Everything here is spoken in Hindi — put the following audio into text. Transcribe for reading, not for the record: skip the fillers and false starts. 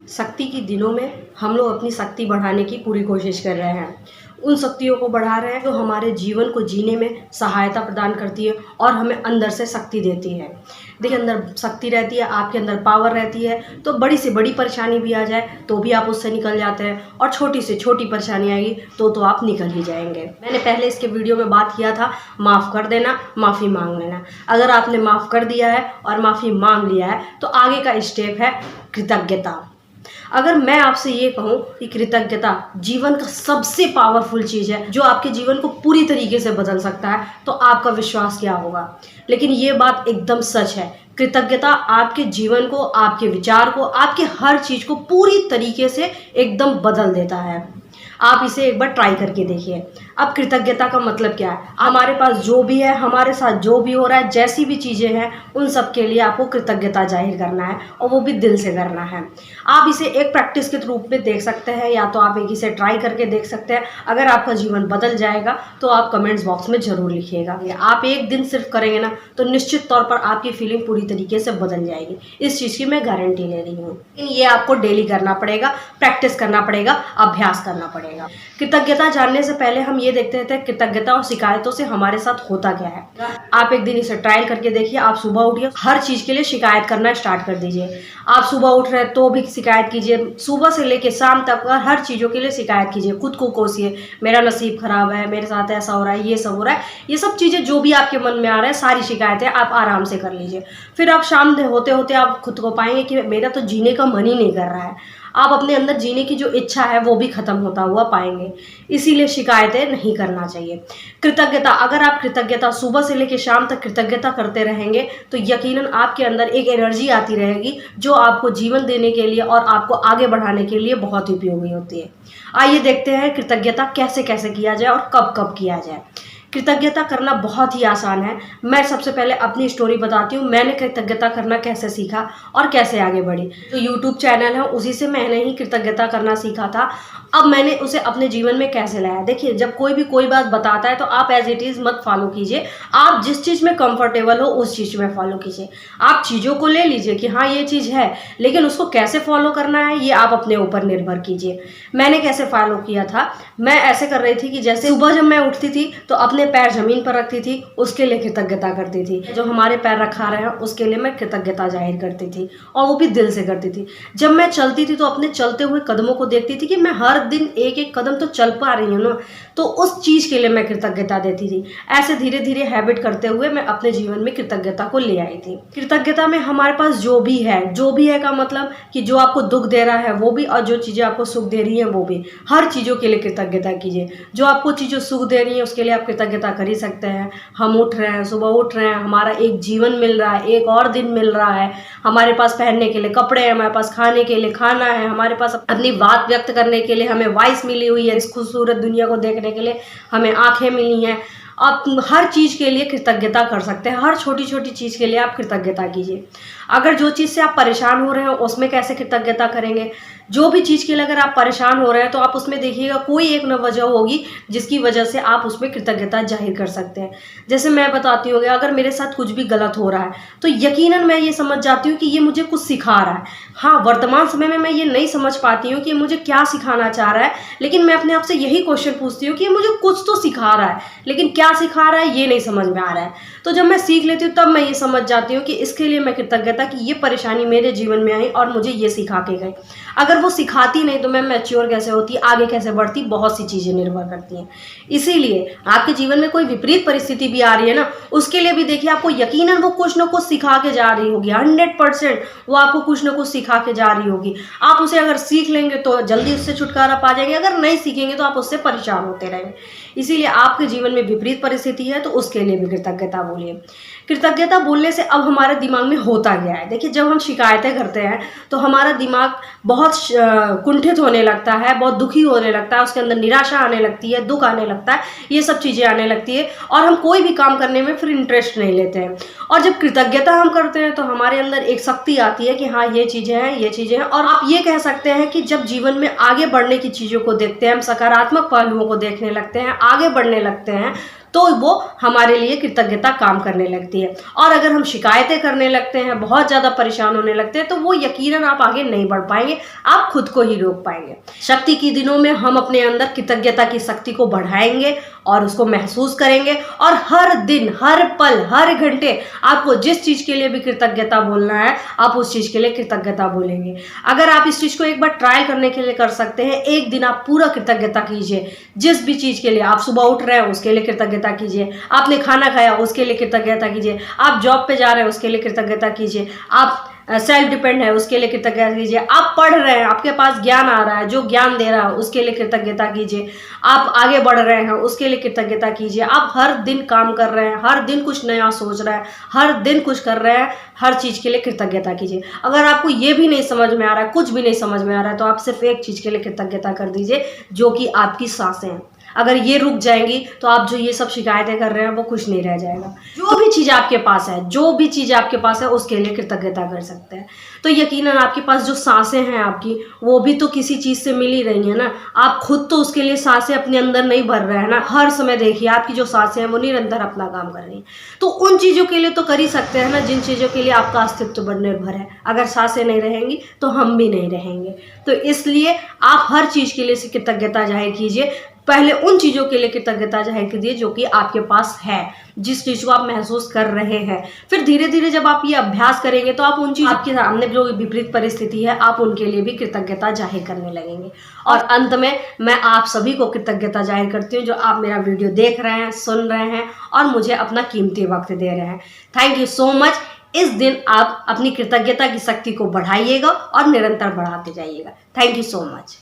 शक्ति के दिनों में हम लोग अपनी शक्ति बढ़ाने की पूरी कोशिश कर रहे हैं। उन शक्तियों को बढ़ा रहे हैं जो हमारे जीवन को जीने में सहायता प्रदान करती है और हमें अंदर से शक्ति देती है। देखिए, अंदर शक्ति रहती है, आपके अंदर पावर रहती है, तो बड़ी से बड़ी परेशानी भी आ जाए तो भी आप उससे निकल जाते हैं, और छोटी से छोटी परेशानी आएगी तो आप निकल ही जाएंगे। मैंने पहले इसके वीडियो में बात किया था माफ़ कर देना, माफ़ी मांग लेना। अगर आपने माफ़ कर दिया है और माफ़ी मांग लिया है तो आगे का स्टेप है कृतज्ञता। अगर मैं आपसे ये कहूँ कि कृतज्ञता जीवन का सबसे पावरफुल चीज़ है जो आपके जीवन को पूरी तरीके से बदल सकता है, तो आपका विश्वास क्या होगा। लेकिन ये बात एकदम सच है, कृतज्ञता आपके जीवन को, आपके विचार को, आपके हर चीज़ को पूरी तरीके से एकदम बदल देता है। आप इसे एक बार ट्राई करके देखिए। अब कृतज्ञता का मतलब क्या है? हमारे पास जो भी है, हमारे साथ जो भी हो रहा है, जैसी भी चीज़ें हैं, उन सब के लिए आपको कृतज्ञता जाहिर करना है, और वो भी दिल से करना है। आप इसे एक प्रैक्टिस के रूप में देख सकते हैं, या तो आप एक इसे ट्राई करके देख सकते हैं। अगर आपका जीवन बदल जाएगा तो आप कमेंट्स बॉक्स में ज़रूर लिखिएगा। आप एक दिन सिर्फ करेंगे ना, तो निश्चित तौर पर आपकी फीलिंग पूरी तरीके से बदल जाएगी। इस चीज़ की मैं गारंटी ले रही हूँ। लेकिन ये आपको डेली करना पड़ेगा, प्रैक्टिस करना पड़ेगा, अभ्यास करना पड़ेगा। कृतज्ञता जानने से पहले हम ये देखते हैं कृतज्ञता और शिकायतों से हमारे साथ होता क्या है। आप एक दिन इसे ट्रायल करके देखिए। आप सुबह उठिए, हर चीज़ के लिए शिकायत करना स्टार्ट कर दीजिए। आप सुबह उठ रहे हैं तो भी शिकायत कीजिए, सुबह से लेके शाम तक हर चीज़ों के लिए शिकायत कीजिए। खुद को कोसिए, मेरा नसीब खराब है, मेरे साथ ऐसा हो रहा है, ये सब हो रहा है। ये सब चीज़ें जो भी आपके मन में आ रहा है, सारी शिकायतें आप आराम से कर लीजिए। फिर आप शाम होते होते आप खुद को पाएंगे कि मेरा तो जीने का मन ही नहीं कर रहा है। आप अपने अंदर जीने की जो इच्छा है वो भी खत्म होता हुआ पाएंगे। इसीलिए शिकायतें नहीं करना चाहिए। कृतज्ञता, अगर आप कृतज्ञता सुबह से लेकर शाम तक कृतज्ञता करते रहेंगे तो यकीनन आपके अंदर एक एनर्जी आती रहेगी जो आपको जीवन देने के लिए और आपको आगे बढ़ाने के लिए बहुत ही उपयोगी होती है। आइए देखते हैं कृतज्ञता कैसे कैसे किया जाए और कब कब किया जाए। कृतज्ञता करना बहुत ही आसान है। मैं सबसे पहले अपनी स्टोरी बताती हूँ, मैंने कृतज्ञता करना कैसे सीखा और कैसे आगे बढ़ी। जो यूट्यूब चैनल है उसी से मैंने ही कृतज्ञता करना सीखा था। अब मैंने उसे अपने जीवन में कैसे लाया। देखिए, जब कोई बात बताता है तो आप एज इट इज़ मत फॉलो कीजिए। आप जिस चीज़ में कंफर्टेबल हो उस चीज़ में फॉलो कीजिए। आप चीज़ों को ले लीजिए कि हाँ ये चीज़ है, लेकिन उसको कैसे फॉलो करना है ये आप अपने ऊपर निर्भर कीजिए। मैंने कैसे फॉलो किया था, मैं ऐसे कर रही थी कि जैसे सुबह जब मैं उठती थी तो अपने पैर ज़मीन पर रखती थी, उसके लिए कृतज्ञता करती थी। जो हमारे पैर रखा रहे हैं उसके लिए मैं कृतज्ञता जाहिर करती थी, और वो भी दिल से करती थी। जब मैं चलती थी तो अपने चलते हुए कदमों को देखती थी कि मैं हर दिन एक एक कदम तो चल पा रही हूँ ना, तो उस चीज़ के लिए मैं कृतज्ञता देती थी। ऐसे धीरे धीरे हैबिट करते हुए मैं अपने जीवन में कृतज्ञता को ले आई थी। कृतज्ञता में हमारे पास जो भी है का मतलब कि जो आपको दुख दे रहा है वो भी, और जो चीज़ें आपको सुख दे रही हैं वो भी। हर चीज़ों के लिए कृतज्ञता कीजिए। जो आपको चीज़ें सुख दे रही हैं उसके लिए आप कृतज्ञता कर ही सकते हैं। हम उठ रहे हैं, सुबह उठ रहे हैं, हमारा एक जीवन मिल रहा है, एक और दिन मिल रहा है, हमारे पास पहनने के लिए कपड़े हैं, हमारे पास खाने के लिए खाना है, हमारे पास अपनी बात व्यक्त करने के लिए हमें वॉइस मिली हुई है, इस खूबसूरत दुनिया को देखने के लिए हमें आंखें मिली हैं। आप हर चीज़ के लिए कृतज्ञता कर सकते हैं। हर छोटी छोटी चीज़ के लिए आप कृतज्ञता कीजिए। अगर जो चीज़ से आप परेशान हो रहे हैं उसमें कैसे कृतज्ञता करेंगे। जो भी चीज़ के लिए अगर आप परेशान हो रहे हैं तो आप उसमें देखिएगा कोई एक न वजह होगी जिसकी वजह से आप उसमें कृतज्ञता जाहिर कर सकते हैं। जैसे मैं बताती हूँ, अगर मेरे साथ कुछ भी गलत हो रहा है तो यकीनन मैं ये समझ जाती हूँ कि ये मुझे कुछ सिखा रहा है। हाँ, वर्तमान समय में मैं ये नहीं समझ पाती हूँ कि मुझे क्या सिखाना चाह रहा है, लेकिन मैं अपने आप से यही क्वेश्चन पूछती हूँ कि ये मुझे कुछ तो सिखा रहा है, लेकिन क्या सिखा रहा है ये नहीं समझ में आ रहा है। तो जब मैं सीख लेती हूँ तब मैं ये समझ जाती हूँ कि इसके लिए मैं कृतज्ञता कि ये परेशानी मेरे जीवन में आई और मुझे ये सिखा के गई। अगर वो सिखाती नहीं तो मैं मैच्योर कैसे होती, आगे कैसे बढ़ती, बहुत सी चीज़ें निर्भर करती हैं। इसीलिए आपके जीवन में कोई विपरीत परिस्थिति भी आ रही है ना, उसके लिए भी देखिए आपको यकीनन वो कुछ ना कुछ सिखा के जा रही होगी। 100% वो आपको कुछ ना कुछ सिखा के जा रही होगी। आप उसे अगर सीख लेंगे तो जल्दी उससे छुटकारा पा जाएंगे, अगर नहीं सीखेंगे तो आप उससे परेशान होते रहेंगे। इसीलिए आपके जीवन में विपरीत परिस्थिति है तो उसके लिए भी कृतज्ञता बोलिए। कृतज्ञता बोलने से अब हमारे दिमाग में होता गया है। देखिए, जब हम शिकायतें करते हैं तो हमारा दिमाग बहुत कुंठित होने लगता है, बहुत दुखी होने लगता है, उसके अंदर निराशा आने लगती है, दुख आने लगता है, ये सब चीज़ें आने लगती है, और हम कोई भी काम करने में फिर इंटरेस्ट नहीं लेते हैं। और जब कृतज्ञता हम करते हैं तो हमारे अंदर एक शक्ति आती है कि हाँ ये चीज़ें हैं, ये चीज़ें हैं। और आप ये कह सकते हैं कि जब जीवन में आगे बढ़ने की चीज़ों को देखते हैं, हम सकारात्मक पहलुओं को देखने लगते हैं, आगे बढ़ने लगते हैं, तो वो हमारे लिए कृतज्ञता काम करने लगती है। और अगर हम शिकायतें करने लगते हैं, बहुत ज़्यादा परेशान होने लगते हैं, तो वो यकीनन आप आगे नहीं बढ़ पाएंगे, आप खुद को ही रोक पाएंगे। शक्ति के दिनों में हम अपने अंदर कृतज्ञता की शक्ति को बढ़ाएंगे और उसको महसूस करेंगे, और हर दिन, हर पल, हर घंटे आपको जिस चीज़ के लिए भी कृतज्ञता बोलना है, आप उस चीज़ के लिए कृतज्ञता बोलेंगे। अगर आप इस चीज़ को एक बार ट्रायल करने के लिए कर सकते हैं, एक दिन आप पूरा कृतज्ञता कीजिए। जिस भी चीज़ के लिए आप सुबह उठ रहे हैं उसके लिए कृतज्ञता कीजिए, आपने खाना खाया उसके लिए कृतज्ञता कीजिए, आप जॉब पे जा रहे हैं उसके लिए कृतज्ञता कीजिए, आप सेल्फ डिपेंड है उसके लिए कृतज्ञता कीजिए, आप पढ़ रहे हैं, आपके पास ज्ञान आ रहा है, जो ज्ञान दे रहा है उसके लिए कृतज्ञता कीजिए, आप आगे बढ़ रहे हैं उसके लिए कृतज्ञता कीजिए, आप हर दिन काम कर रहे हैं, हर दिन कुछ नया सोच रहे हैं, हर दिन कुछ कर रहे हैं, हर चीज़ के लिए कृतज्ञता कीजिए। अगर आपको ये भी नहीं समझ में आ रहा है, कुछ भी नहीं समझ में आ रहा है, तो आप सिर्फ एक चीज़ के लिए कृतज्ञता कर दीजिए, जो कि आपकी सांसें हैं। अगर ये रुक जाएंगी तो आप जो ये सब शिकायतें कर रहे हैं वो कुछ नहीं रह जाएगा। जो भी चीज़ आपके पास है, जो भी चीज़ आपके पास है उसके लिए कृतज्ञता कर सकते हैं। तो यकीनन आपके पास जो सांसें हैं आपकी, वो भी तो किसी चीज़ से मिल ही रही है ना। आप खुद तो उसके लिए सांसें अपने अंदर नहीं भर रहे हैं ना। हर समय देखिए आपकी जो सांसें हैं वो निरंतर अपना काम कर रही हैं। तो उन चीज़ों के लिए तो कर ही सकते हैं ना जिन चीज़ों के लिए आपका अस्तित्व पर निर्भर है। अगर सांसें नहीं रहेंगी तो हम भी नहीं रहेंगे। तो इसलिए आप हर चीज़ के लिए कृतज्ञता जाहिर कीजिए। पहले उन चीज़ों के लिए कृतज्ञता जाहिर कीजिए जो कि आपके पास है, जिस चीज़ को आप महसूस कर रहे हैं। फिर धीरे धीरे जब आप ये अभ्यास करेंगे तो आप उन चीज़ आपके सामने जो विपरीत परिस्थिति है, आप उनके लिए भी कृतज्ञता जाहिर करने लगेंगे। और अंत में मैं आप सभी को कृतज्ञता जाहिर करती हूँ जो आप मेरा वीडियो देख रहे हैं, सुन रहे हैं और मुझे अपना कीमती वक्त दे रहे हैं। Thank you so much. इस दिन आप अपनी कृतज्ञता की शक्ति को बढ़ाइएगा और निरंतर बढ़ाते जाइएगा। Thank you so much.